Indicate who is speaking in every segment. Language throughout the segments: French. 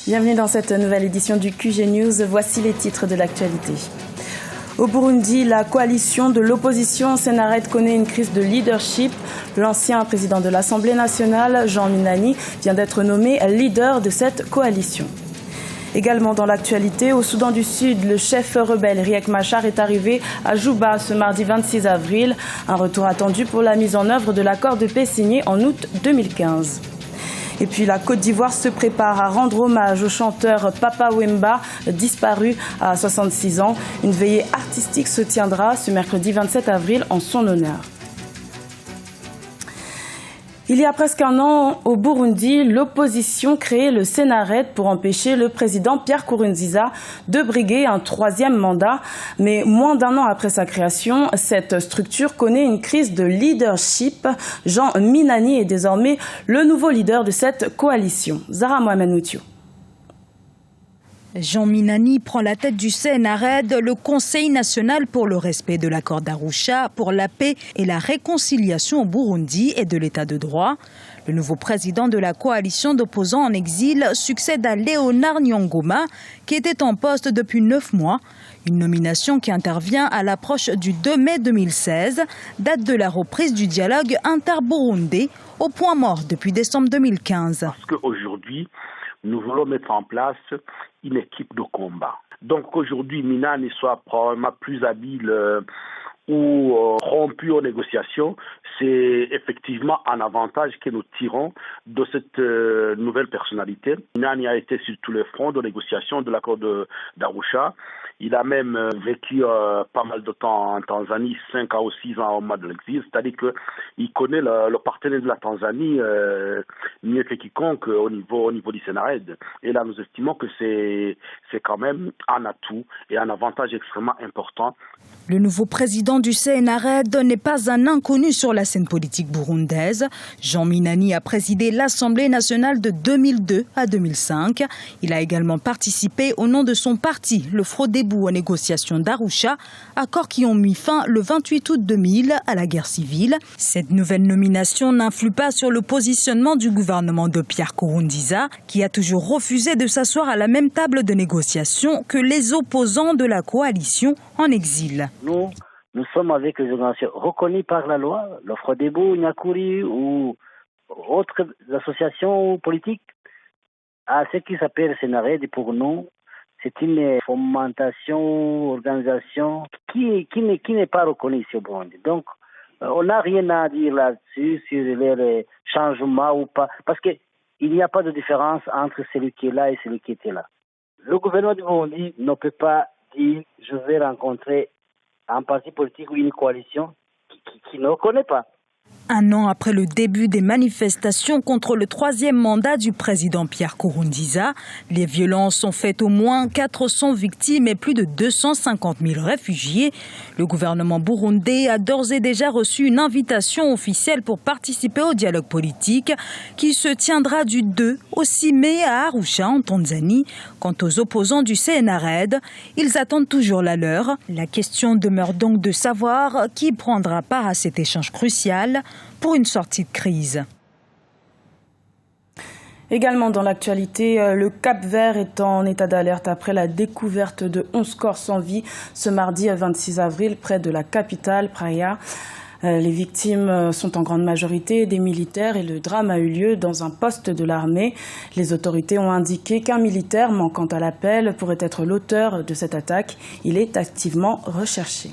Speaker 1: Bienvenue dans cette nouvelle édition du QG News. Voici les titres de l'actualité. Au Burundi, la coalition de l'opposition Senared connaît une crise de leadership. L'ancien président de l'Assemblée nationale, Jean Minani, vient d'être nommé leader de cette coalition. Également dans l'actualité, au Soudan du Sud, le chef rebelle Riek Machar est arrivé à Juba ce mardi 26 avril. Un retour attendu pour la mise en œuvre de l'accord de paix signé en août 2015. Et puis la Côte d'Ivoire se prépare à rendre hommage au chanteur Papa Wemba, disparu à 66 ans. Une veillée artistique se tiendra ce mercredi 27 avril en son honneur. Il y a presque un an, au Burundi, l'opposition créait le Senared pour empêcher le président Pierre Nkurunziza de briguer un troisième mandat. Mais moins d'un an après sa création, cette structure connaît une crise de leadership. Jean Minani est désormais le nouveau leader de cette coalition. Zahra Mohamed Moutiou.
Speaker 2: Jean Minani prend la tête du Senared, le Conseil national pour le respect de l'accord d'Arusha, pour la paix et la réconciliation au Burundi et de l'état de droit. Le nouveau président de la coalition d'opposants en exil succède à Léonard Nyongoma, qui était en poste depuis 9 mois. Une nomination qui intervient à l'approche du 2 mai 2016, date de la reprise du dialogue inter-burundais, au point mort depuis décembre 2015.
Speaker 3: Parce qu'aujourd'hui, nous voulons mettre en place une équipe de combat. Donc aujourd'hui, Minani soit probablement plus habile ou rompu aux négociations, c'est effectivement un avantage que nous tirons de cette nouvelle personnalité. Minani a été sur tous les fronts de négociation de l'accord d'Arusha. Il a même vécu pas mal de temps en Tanzanie, 5 ans ou 6 ans au mois de l'exil. C'est-à-dire qu'il connaît le partenaire de la Tanzanie mieux que quiconque au niveau du Senared. Et là, nous estimons que c'est quand même un atout et un avantage extrêmement important.
Speaker 2: Le nouveau président du Senared n'est pas un inconnu sur la scène politique burundaise. Jean Minani a présidé l'Assemblée nationale de 2002 à 2005. Il a également participé au nom de son parti, le Frodébu, aux négociations d'Arusha, accords qui ont mis fin le 28 août 2000 à la guerre civile. Cette nouvelle nomination n'influe pas sur le positionnement du gouvernement de Pierre Nkurunziza, qui a toujours refusé de s'asseoir à la même table de négociation que les opposants de la coalition en exil.
Speaker 4: Nous sommes avec les organisations reconnues par la loi, le Frodébu, Nyakuri ou autres associations politiques, à ce qui s'appelle Senared. Pour nous, c'est une fomentation, organisation qui n'est pas reconnue ici au Burundi. Donc, on n'a rien à dire là-dessus, sur les changements ou pas, parce qu'il n'y a pas de différence entre celui qui est là et celui qui était là. Le gouvernement du Burundi ne peut pas dire « je vais rencontrer un parti politique ou une coalition qui ne reconnaît pas ».
Speaker 2: Un an après le début des manifestations contre le troisième mandat du président Pierre Nkurunziza, les violences ont fait au moins 400 victimes et plus de 250 000 réfugiés. Le gouvernement burundais a d'ores et déjà reçu une invitation officielle pour participer au dialogue politique qui se tiendra du 2 au 6 mai à Arusha en Tanzanie. Quant aux opposants du Senared, ils attendent toujours la leur. La question demeure donc de savoir qui prendra part à cet échange crucial pour une sortie de crise.
Speaker 1: Également dans l'actualité, le Cap-Vert est en état d'alerte après la découverte de 11 corps sans vie ce mardi 26 avril près de la capitale, Praia. Les victimes sont en grande majorité des militaires et le drame a eu lieu dans un poste de l'armée. Les autorités ont indiqué qu'un militaire manquant à l'appel pourrait être l'auteur de cette attaque. Il est activement recherché.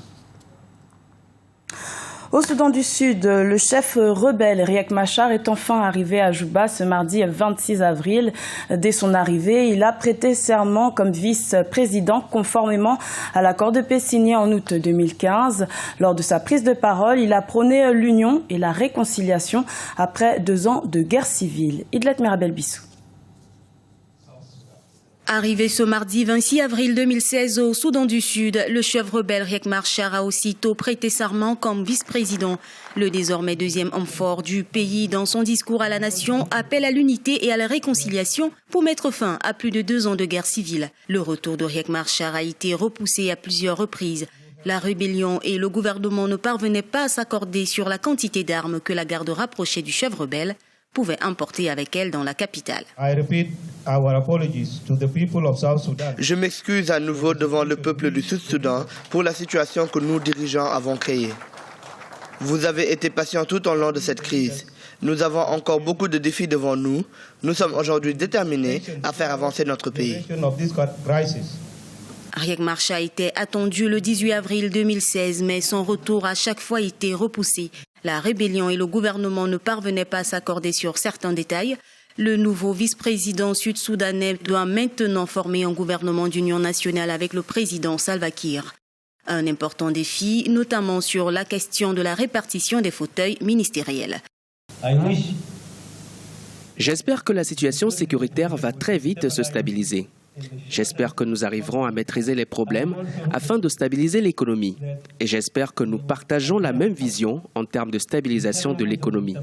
Speaker 1: Au Soudan du Sud, le chef rebelle Riek Machar est enfin arrivé à Juba ce mardi 26 avril. Dès son arrivée, il a prêté serment comme vice-président conformément à l'accord de paix signé en août 2015. Lors de sa prise de parole, il a prôné l'union et la réconciliation après 2 ans de guerre civile. Idlet Merabel-Bissou.
Speaker 5: Arrivé ce mardi 26 avril 2016 au Soudan du Sud, le chef rebelle Riek Machar a aussitôt prêté serment comme vice-président. Le désormais deuxième homme fort du pays, dans son discours à la nation, appelle à l'unité et à la réconciliation pour mettre fin à plus de 2 ans de guerre civile. Le retour de Riek Machar a été repoussé à plusieurs reprises. La rébellion et le gouvernement ne parvenaient pas à s'accorder sur la quantité d'armes que la garde rapprochée du chef rebelle. pouvait emporter avec elle dans la capitale.
Speaker 6: Je m'excuse à nouveau devant le peuple du Sud-Soudan pour la situation que nous dirigeants avons créée. Vous avez été patients tout au long de cette crise. Nous avons encore beaucoup de défis devant nous. Nous sommes aujourd'hui déterminés à faire avancer notre pays.
Speaker 5: Riek Machar était attendu le 18 avril 2016, mais son retour a chaque fois été repoussé. La rébellion et le gouvernement ne parvenaient pas à s'accorder sur certains détails. Le nouveau vice-président sud-soudanais doit maintenant former un gouvernement d'union nationale avec le président Salva Kiir. Un important défi, notamment sur la question de la répartition des fauteuils ministériels.
Speaker 7: J'espère que la situation sécuritaire va très vite se stabiliser. J'espère que nous arriverons à maîtriser les problèmes afin de stabiliser l'économie. Et j'espère que nous partageons la même vision en termes de stabilisation de l'économie.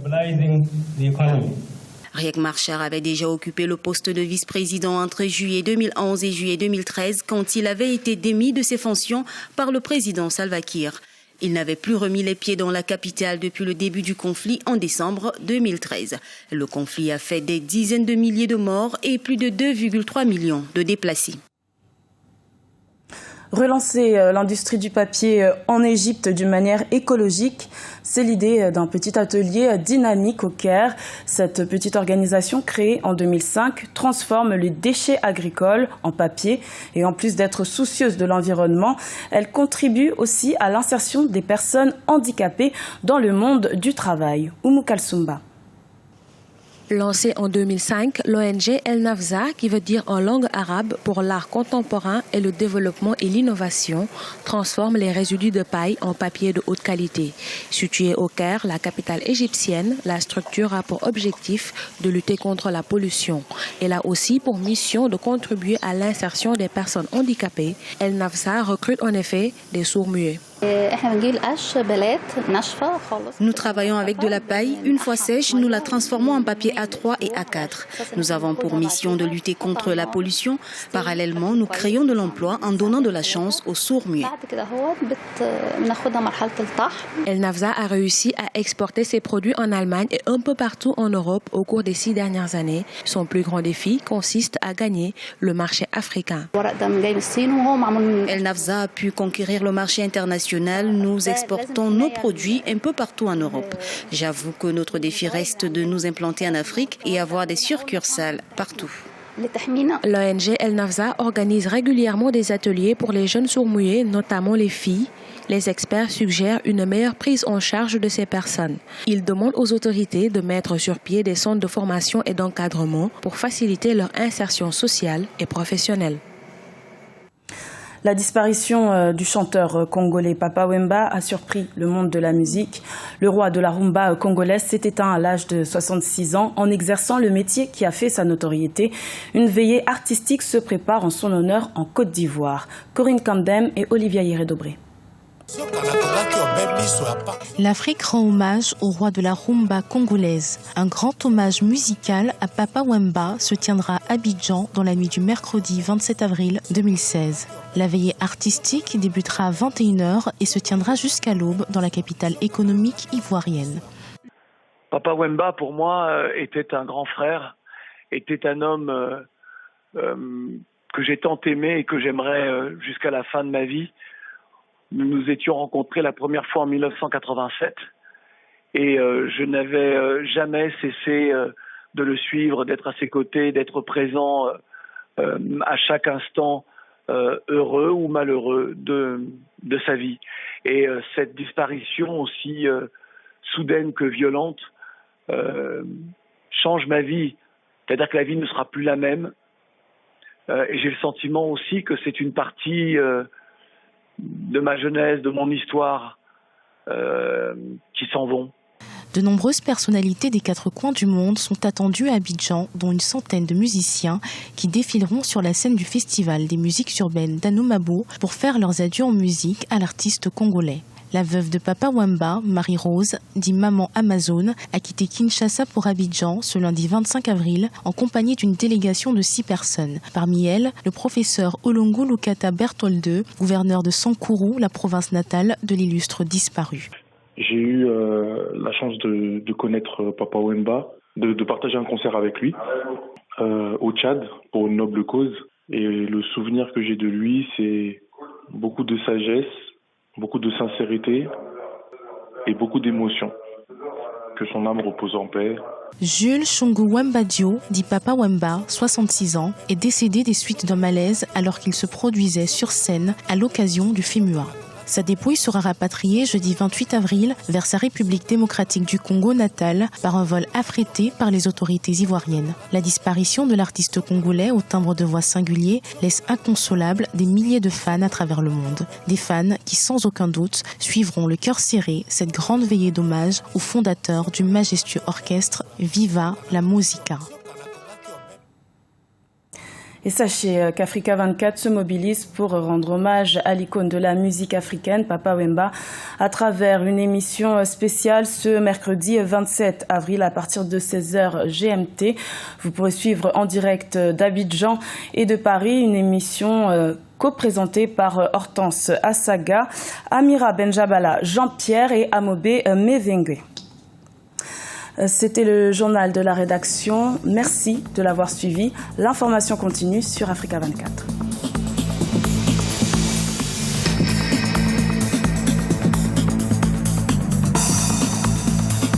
Speaker 5: Riek Machar avait déjà occupé le poste de vice-président entre juillet 2011 et juillet 2013 quand il avait été démis de ses fonctions par le président Salva Kiir. Il n'avait plus remis les pieds dans la capitale depuis le début du conflit en décembre 2013. Le conflit a fait des dizaines de milliers de morts et plus de 2,3 millions de déplacés.
Speaker 1: Relancer l'industrie du papier en Égypte d'une manière écologique, c'est l'idée d'un petit atelier dynamique au Caire. Cette petite organisation créée en 2005 transforme les déchets agricoles en papier et en plus d'être soucieuse de l'environnement, elle contribue aussi à l'insertion des personnes handicapées dans le monde du travail. Oumou Kalsoumba.
Speaker 8: Lancée en 2005, l'ONG El Nafza, qui veut dire en langue arabe pour l'art contemporain et le développement et l'innovation, transforme les résidus de paille en papier de haute qualité. Située au Caire, la capitale égyptienne, la structure a pour objectif de lutter contre la pollution. Elle a aussi pour mission de contribuer à l'insertion des personnes handicapées. El Nafza recrute en effet des sourds-muets.
Speaker 5: Nous travaillons avec de la paille. Une fois sèche, nous la transformons en papier A3 et A4. Nous avons pour mission de lutter contre la pollution. Parallèlement, nous créons de l'emploi en donnant de la chance aux sourds-muets.
Speaker 8: El Nafza a réussi à exporter ses produits en Allemagne et un peu partout en Europe au cours des 6 dernières années. Son plus grand défi consiste à gagner le marché africain.
Speaker 5: El Nafza a pu conquérir le marché international. Nous exportons nos produits un peu partout en Europe. J'avoue que notre défi reste de nous implanter en Afrique et avoir des succursales partout.
Speaker 8: L'ONG El Nafza organise régulièrement des ateliers pour les jeunes sourds-muets, notamment les filles. Les experts suggèrent une meilleure prise en charge de ces personnes. Ils demandent aux autorités de mettre sur pied des centres de formation et d'encadrement pour faciliter leur insertion sociale et professionnelle.
Speaker 1: La disparition du chanteur congolais Papa Wemba a surpris le monde de la musique. Le roi de la rumba congolaise s'est éteint à l'âge de 66 ans en exerçant le métier qui a fait sa notoriété. Une veillée artistique se prépare en son honneur en Côte d'Ivoire. Corinne Camdem et Olivia Yere-Dobré.
Speaker 9: L'Afrique rend hommage au roi de la rumba congolaise. Un grand hommage musical à Papa Wemba se tiendra à Abidjan dans la nuit du mercredi 27 avril 2016. La veillée artistique débutera à 21h et se tiendra jusqu'à l'aube dans la capitale économique ivoirienne.
Speaker 10: Papa Wemba, pour moi, était un grand frère, était un homme que j'ai tant aimé et que j'aimerais jusqu'à la fin de ma vie. Nous nous étions rencontrés la première fois en 1987 et je n'avais jamais cessé de le suivre, d'être à ses côtés, d'être présent à chaque instant heureux ou malheureux de sa vie. Et cette disparition aussi soudaine que violente change ma vie. C'est-à-dire que la vie ne sera plus la même. Et j'ai le sentiment aussi que c'est une partie de ma jeunesse, de mon histoire, qui s'en vont.
Speaker 9: De nombreuses personnalités des 4 coins du monde sont attendues à Abidjan, dont une centaine de musiciens qui défileront sur la scène du Festival des musiques urbaines d'Anoumabo pour faire leurs adieux en musique à l'artiste congolais. La veuve de Papa Wemba, Marie-Rose, dit Maman Amazon, a quitté Kinshasa pour Abidjan ce lundi 25 avril en compagnie d'une délégation de 6 personnes. Parmi elles, le professeur Olongo Lukata Bertolde, gouverneur de Sankourou, la province natale de l'illustre disparu.
Speaker 11: J'ai eu la chance de connaître Papa Wemba de partager un concert avec lui au Tchad pour une noble cause. Et le souvenir que j'ai de lui, c'est beaucoup de sagesse, beaucoup de sincérité et beaucoup d'émotion. Que son âme repose en paix.
Speaker 9: Jules Chungu Wemba Dio, dit Papa Wemba, 66 ans, est décédé des suites d'un malaise alors qu'il se produisait sur scène à l'occasion du FEMUA. Sa dépouille sera rapatriée jeudi 28 avril vers sa République démocratique du Congo natale par un vol affrété par les autorités ivoiriennes. La disparition de l'artiste congolais au timbre de voix singulier laisse inconsolables des milliers de fans à travers le monde. Des fans qui, sans aucun doute, suivront le cœur serré cette grande veillée d'hommage au fondateur du majestueux orchestre Viva la Musica.
Speaker 1: Et sachez qu'Africa 24 se mobilise pour rendre hommage à l'icône de la musique africaine, Papa Wemba, à travers une émission spéciale ce mercredi 27 avril à partir de 16h GMT. Vous pourrez suivre en direct d'Abidjan et de Paris une émission co-présentée par Hortense Assaga, Amira Benjabala, Jean-Pierre et Amobé Mevengue. C'était le journal de la rédaction. Merci de l'avoir suivi. L'information continue sur Africa 24.